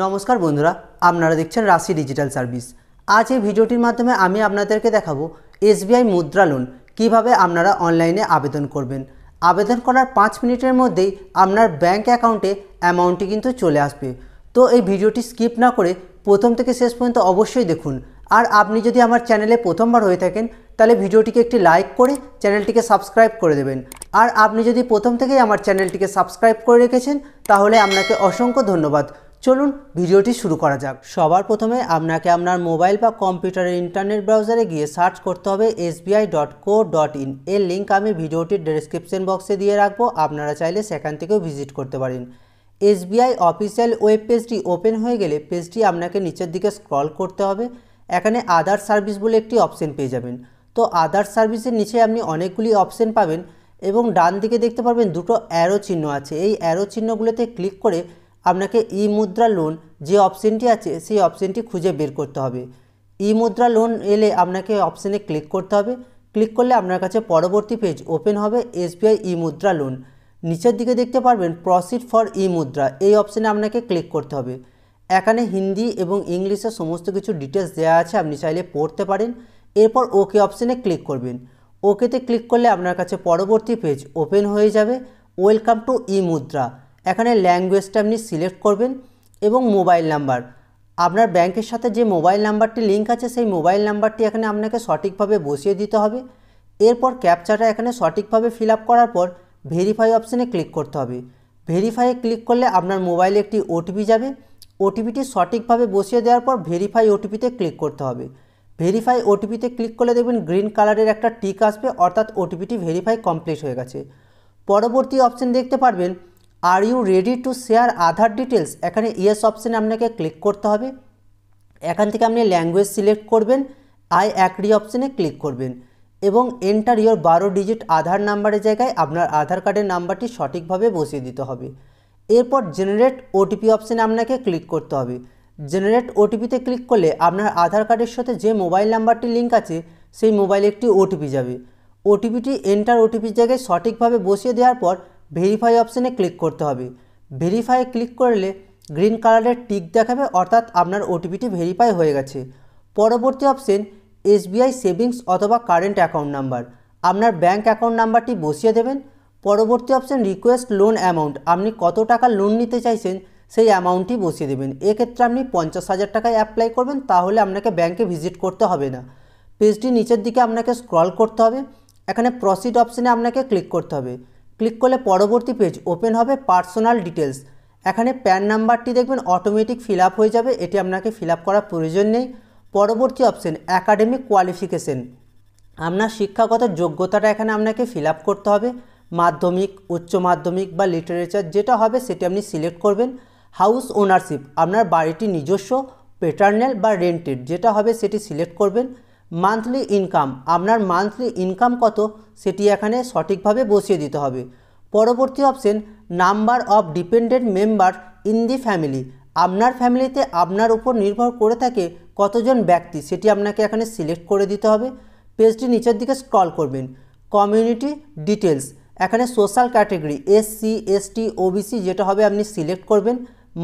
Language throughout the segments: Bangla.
নমস্কার বন্ধুরা, আপনারা দেখছেন রাশি ডিজিটাল সার্ভিস। আজ এই ভিডিওটির মাধ্যমে আমি আপনাদেরকে দেখাবো এসবিআই মুদ্রা লোন কীভাবে আপনারা অনলাইনে আবেদন করবেন। আবেদন করার 5 মিনিটের মধ্যেই আপনার ব্যাঙ্ক অ্যাকাউন্টে অ্যামাউন্টটি কিন্তু চলে আসবে। তো এই ভিডিওটি স্কিপ না করে প্রথম থেকে শেষ পর্যন্ত অবশ্যই দেখুন। আর আপনি যদি আমার চ্যানেলে প্রথমবার হয়ে থাকেন তাহলে ভিডিওটিকে একটি লাইক করে চ্যানেলটিকে সাবস্ক্রাইব করে দেবেন। আর আপনি যদি প্রথম থেকেই আমার চ্যানেলটিকে সাবস্ক্রাইব করে রেখেছেন তাহলে আপনাকে অসংখ্য ধন্যবাদ। চলুন ভিডিওটি শুরু করা যাক। সবার প্রথমে আপনাকে আপনার মোবাইল বা কম্পিউটারের ইন্টারনেট ব্রাউজারে গিয়ে সার্চ করতে হবে sbi.co.in। এর লিঙ্ক আমি ভিডিওটির ডেসক্রিপশন বক্সে দিয়ে রাখবো, আপনারা চাইলে সেখান থেকেও ভিজিট করতে পারেন। এসবিআই অফিসিয়াল ওয়েব পেজটি ওপেন হয়ে গেলে পেজটি আপনাকে নিচের দিকে স্ক্রল করতে হবে। এখানে আদার সার্ভিস বলে একটি অপশন পেয়ে যাবেন। তো আদার সার্ভিসের নিচে আপনি অনেকগুলি অপশন পাবেন এবং ডান দিকে দেখতে পারবেন দুটো অ্যারো চিহ্ন আছে। এই অ্যারো চিহ্নগুলোতে ক্লিক করে আপনাকে ই মুদ্রা লোন যে অপশনটি আছে সেই অপশনটি খুঁজে বের করতে হবে। ই মুদ্রা লোন এলে আপনাকে অপশানে ক্লিক করতে হবে। ক্লিক করলে আপনার কাছে পরবর্তী পেজ ওপেন হবে এসবিআই ই মুদ্রা লোন। নিচের দিকে দেখতে পারবেন প্রসিড ফর ই মুদ্রা, এই অপশানে আপনাকে ক্লিক করতে হবে। এখানে হিন্দি এবং ইংলিশে সমস্ত কিছু ডিটেলস দেওয়া আছে, আপনি চাইলে পড়তে পারেন। এরপর ওকে অপশানে ক্লিক করবেন। ওকেতে ক্লিক করলে আপনার কাছে পরবর্তী পেজ ওপেন হয়ে যাবে। ওয়েলকাম টু ই মুদ্রা। এখানে ল্যাঙ্গুয়েজটা আপনি সিলেক্ট করবেন এবং মোবাইল নাম্বার, আপনার ব্যাংকের সাথে যে মোবাইল নাম্বারটি লিঙ্ক আছে সেই মোবাইল নাম্বারটি এখানে আপনাকে সঠিকভাবে বসিয়ে দিতে হবে। এরপর ক্যাপচাটা এখানে সঠিকভাবে ফিল আপ করার পর ভেরিফাই অপশানে ক্লিক করতে হবে। ভেরিফাইয়ে ক্লিক করলে আপনার মোবাইলে একটি ওটিপি যাবে। ওটিপিটি সঠিকভাবে বসিয়ে দেওয়ার পর ভেরিফাই ওটিপিতে ক্লিক করতে হবে। ভেরিফাই ওটিপিতে ক্লিক করলে দেখবেন গ্রিন কালারের একটা টিক আসবে, অর্থাৎ ওটিপিটি ভেরিফাই কমপ্লিট হয়ে গেছে। পরবর্তী অপশান দেখতে পারবেন are you ready to share Aadhaar details, এখানে ইয়েস অপশানে আপনাকে ক্লিক করতে হবে। এখান থেকে আপনি ল্যাঙ্গুয়েজ সিলেক্ট করবেন, আই অ্যাগ্রি অপশানে ক্লিক করবেন এবং এন্টার ইয়োর 12 ডিজিট আধার নাম্বারের জায়গায় আপনার আধার কার্ডের নাম্বারটি সঠিকভাবে বসিয়ে দিতে হবে। এরপর জেনারেট ওটিপি অপশানে আপনাকে ক্লিক করতে হবে। জেনারেট ওটিপিতে ক্লিক করলে আপনার আধার কার্ডের সাথে যে মোবাইল নাম্বারটি লিঙ্ক আছে সেই মোবাইলে একটি ওটিপি যাবে। ওটিপিটি এন্টার ওটিপির জায়গায় সঠিকভাবে বসিয়ে দেওয়ার পর ভেরিফাই অপশানে ক্লিক করতে হবে। ভেরিফাইয়ে ক্লিক করলে গ্রিন কালারের টিক দেখাবে, অর্থাৎ আপনার ওটিপিটি ভেরিফাই হয়ে গেছে। পরবর্তী অপশান এসবিআই সেভিংস অথবা কারেন্ট অ্যাকাউন্ট নাম্বার, আপনার ব্যাঙ্ক অ্যাকাউন্ট নাম্বারটি বসিয়ে দেবেন। পরবর্তী অপশান রিকোয়েস্ট লোন অ্যামাউন্ট, আপনি কত টাকা লোন নিতে চাইছেন সেই অ্যামাউন্টটি বসিয়ে দেবেন। এক্ষেত্রে আপনি 50,000 টাকায় অ্যাপ্লাই করবেন, তাহলে আপনাকে ব্যাঙ্কে ভিজিট করতে হবে না। পেজটি নিচের দিকে আপনাকে স্ক্রল করতে হবে। এখানে প্রসিড অপশানে আপনাকে ক্লিক করতে হবে। ক্লিক করলে পরবর্তী পেজ ওপেন হবে পার্সোনাল ডিটেলস। এখানে প্যান নাম্বারটি দেখবেন অটোমেটিক ফিল আপ হয়ে যাবে, এটি আপনাকে ফিল আপ করার প্রয়োজন নেই। পরবর্তী অপশান অ্যাকাডেমিক কোয়ালিফিকেশন, আপনার শিক্ষাগত যোগ্যতাটা এখানে আপনাকে ফিল আপ করতে হবে। মাধ্যমিক, উচ্চ মাধ্যমিক বা লিটারেচার যেটা হবে সেটি আপনি সিলেক্ট করবেন। হাউস ওনারশিপ, আপনার বাড়িটি নিজস্ব, প্যাটার্নাল বা রেন্টেড যেটা হবে সেটি সিলেক্ট করবেন। মান্থলি ইনকাম, আপনার মান্থলি ইনকাম কত সেটি এখানে সঠিকভাবে বসিয়ে দিতে হবে। পরবর্তী option number of dependent member in the family, আপনার ফ্যামিলিতে আপনার উপর নির্ভর করে থাকে কতজন ব্যক্তি সেটি আপনাকে এখানে সিলেক্ট করে দিতে হবে। পেজটি নিচের দিকে স্ক্রল করবেন। কমিউনিটি ডিটেলস, এখানে social category SC, ST, OBC যেটা হবে আপনি সিলেক্ট করবেন।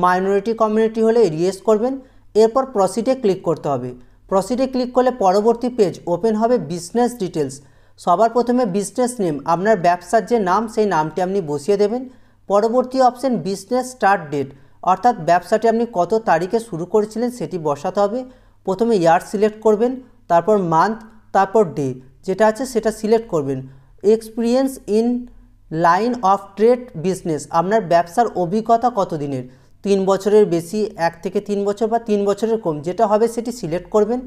মাইনরিটি কমিউনিটি হলে ইয়েস করবেন। এরপর প্রসিডে ক্লিক করতে হবে। প্রসিডে ক্লিক করলে পরবর্তী পেজ ওপেন হবে বিজনেস ডিটেলস। সবার প্রথমে বিজনেস নেম, আপনার ব্যবসার যে নাম সেই নামটি আপনি বসিয়ে দেবেন। পরবর্তী অপশন বিজনেস স্টার্ট ডেট, অর্থাৎ ব্যবসাটি আপনি কত তারিখে শুরু করেছিলেন সেটি বসাতে হবে। প্রথমে ইয়ার সিলেক্ট করবেন, তারপর মান্থ, তারপর ডে যেটা আছে সেটা সিলেক্ট করবেন। Experience in line of trade business, আপনার ব্যবসার অভিজ্ঞতা কত দিনের, 3 বছরের বেশি, 1 থেকে 3 বছর বা 3 বছরের কম যেটা হবে সেটি সিলেক্ট করবেন।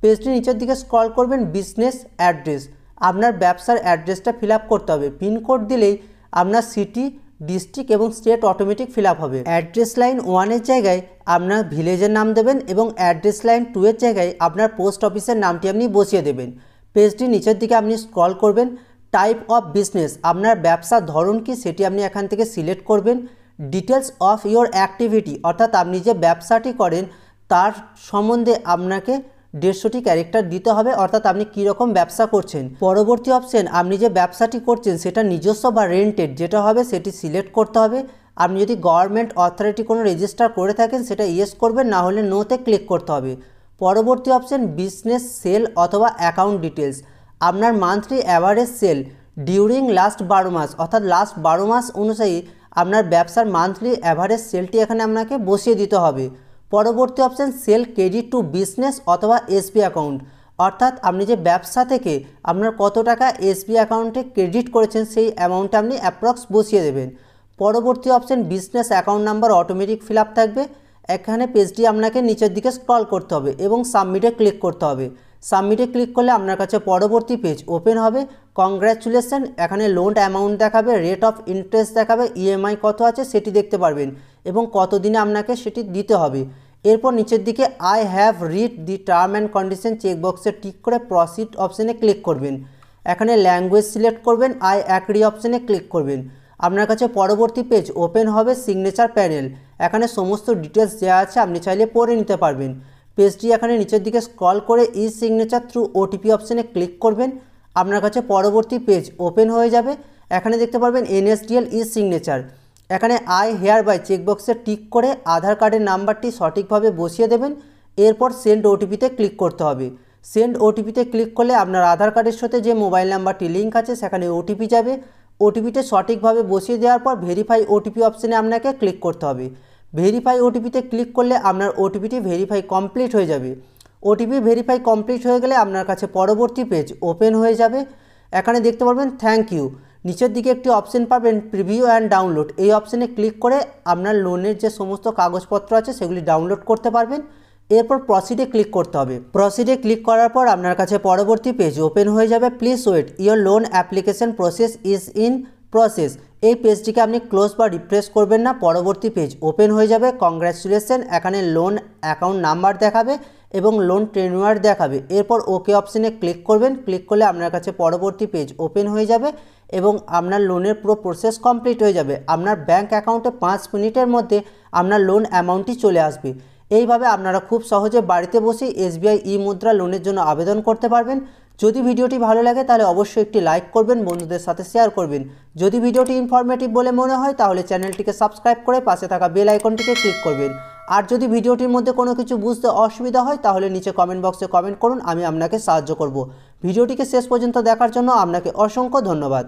পেজটি নিচের দিকে স্ক্রল করবেন। বিজনেস অ্যাড্রেস, আপনার ব্যবসার অ্যাড্রেসটা ফিল আপ করতে হবে। পিনকোড দিলেই আপনার সিটি, ডিস্ট্রিক্ট এবং স্টেট অটোমেটিক ফিল আপ হবে। অ্যাড্রেস লাইন 1-এর জায়গায় আপনার ভিলেজের নাম দেবেন এবং অ্যাড্রেস লাইন 2-এর জায়গায় আপনার পোস্ট অফিসের নামটি আপনি বসিয়ে দেবেন। পেজটি নিচের দিকে আপনি স্ক্রল করবেন। টাইপ অফ বিজনেস, আপনার ব্যবসার ধরন কি সেটি আপনি এখান থেকে সিলেক্ট করবেন। ডিটেলস অফ ইয়োর অ্যাক্টিভিটি, অর্থাৎ আপনি যে ব্যবসাটি করেন তার সম্বন্ধে আপনাকে 150টি ক্যারেক্টার দিতে হবে, অর্থাৎ আপনি কীরকম ব্যবসা করছেন। পরবর্তী অপশন আপনি যে ব্যবসাটি করছেন সেটা নিজস্ব বা রেন্টেড যেটা হবে সেটি সিলেক্ট করতে হবে। আপনি যদি গভর্নমেন্ট অথরিটি কোনো রেজিস্টার করে থাকেন সেটা ইয়েস করবেন, না হলে নোতে ক্লিক করতে হবে। পরবর্তী অপশন বিজনেস সেল অথবা অ্যাকাউন্ট ডিটেলস। আপনার monthly average sale during last 12 মাস, অর্থাৎ লাস্ট 12 মাস অনুযায়ী আপনার ব্যবসার মান্থলি অ্যাভারেজ সেলটি এখানে আপনাকে বসিয়ে দিতে হবে। পরবর্তী option sale credit to business অথবা এসবি অ্যাকাউন্ট, অর্থাৎ আপনি যে ব্যবসা থেকে আপনার কত টাকা এসবি অ্যাকাউন্টে ক্রেডিট করেছেন সেই অ্যামাউন্টটা আপনি অ্যাপ্রক্স বসিয়ে দেবেন। পরবর্তী option business account number automatic fill up থাকবে। এখানে পেজটি আপনাকে নিচের দিকে স্ক্রল করতে হবে এবং সাবমিটে ক্লিক করতে হবে। সাবমিটে ক্লিক করলে আপনার কাছে পরবর্তী পেজ ওপেন হবে। কংগ্র্যাচুলেশন, এখানে লোন অ্যামাউন্ট দেখাবে, রেট অফ ইন্টারেস্ট দেখাবে, ইএমআই কত আছে সেটি দেখতে পারবেন এবং কত দিনে আপনাকে সেটি দিতে হবে। এরপর নিচের দিকে I have read the term and condition চেকবক্সে টিক করে প্রসিড অপশানে ক্লিক করবেন। এখানে ল্যাঙ্গুয়েজ সিলেক্ট করবেন, আই অ্যাগ্রি অপশানে ক্লিক করবেন। আপনার কাছে পরবর্তী পেজ ওপেন হবে সিগনেচার প্যানেল। এখানে সমস্ত ডিটেলস দেওয়া আছে, আপনি চাইলে পড়ে নিতে পারবেন। পেজটি এখানে নিচের দিকে স্ক্রল করে ই সিগনেচার থ্রু ওটিপি অপশানে ক্লিক করবেন। আপনার কাছে পরবর্তী পেজ ওপেন হয়ে যাবে। এখানে দেখতে পারবেন এনএসডিএল ই সিগনেচার। এখানে আই হেয়ার বাই চেকবক্সে টিক করে আধার কার্ডের নাম্বারটি সঠিকভাবে বসিয়ে দেবেন। এরপর সেন্ড ওটিপিতে ক্লিক করতে হবে। সেন্ড ওটিপিতে ক্লিক করলে আপনার আধার কার্ডের সাথে যে মোবাইল নাম্বারটি লিঙ্ক আছে সেখানে ওটিপি যাবে। ওটিপিতে সঠিকভাবে বসিয়ে দেওয়ার পর ভেরিফাই ওটিপি অপশানে আপনাকে ক্লিক করতে হবে। ভেরিফাই ওটিপিতে ক্লিক করলে আপনার ওটিপিটি ভেরিফাই কমপ্লিট হয়ে যাবে। ওটিপি ভেরিফাই কমপ্লিট হয়ে গেলে আপনার কাছে পরবর্তী পেজ ওপেন হয়ে যাবে। এখানে দেখতে পারবেন থ্যাংক ইউ। নিচের দিকে একটি অপশন পাবেন প্রিভিউ অ্যান্ড ডাউনলোড। এই অপশানে ক্লিক করে আপনার লোনের যে সমস্ত কাগজপত্র আছে সেগুলি ডাউনলোড করতে পারবেন। এরপর প্রসিডে ক্লিক করতে হবে। প্রসিডে ক্লিক করার পর আপনার কাছে পরবর্তী পেজ ওপেন হয়ে যাবে। Please wait, your loan application process is in process. এই পেজটিকে আপনি ক্লোজ বা রিফ্রেশ করবেন না, পরবর্তী পেজ ওপেন হয়ে যাবে। কংগ্র্যাচুলেশন, এখানে লোন অ্যাকাউন্ট নাম্বার দেখাবে এবং লোন টেনুয়ার দেখাবে। এরপর ওকে অপশানে ক্লিক করবেন। ক্লিক করলে আপনার কাছে পরবর্তী পেজ ওপেন হয়ে যাবে এবং আপনার লোনের পুরো প্রসেস কমপ্লিট হয়ে যাবে। আপনার ব্যাঙ্ক অ্যাকাউন্টে 5 মিনিটের মধ্যে আপনার লোন অ্যামাউন্টটি চলে আসবে। এইভাবে আপনারা খুব সহজে বাড়িতে বসেই এসবিআই ই মুদ্রা লোনের জন্য আবেদন করতে পারবেন। যদি ভিডিওটি ভালো লাগে তাহলে অবশ্যই একটি লাইক করবেন, বন্ধুদের সাথে শেয়ার করবেন। যদি ভিডিওটি ইনফরমেটিভ বলে মনে হয় তাহলে চ্যানেলটিকে সাবস্ক্রাইব করে পাশে থাকা বেল আইকনটিকে ক্লিক করবেন। আর যদি ভিডিওটির মধ্যে কোনো কিছু বুঝতে অসুবিধা হয় তাহলে নিচে কমেন্ট বক্সে কমেন্ট করুন, আমি আপনাকে সাহায্য করব। ভিডিওটিকে শেষ পর্যন্ত দেখার জন্য আপনাকে অসংখ্য ধন্যবাদ।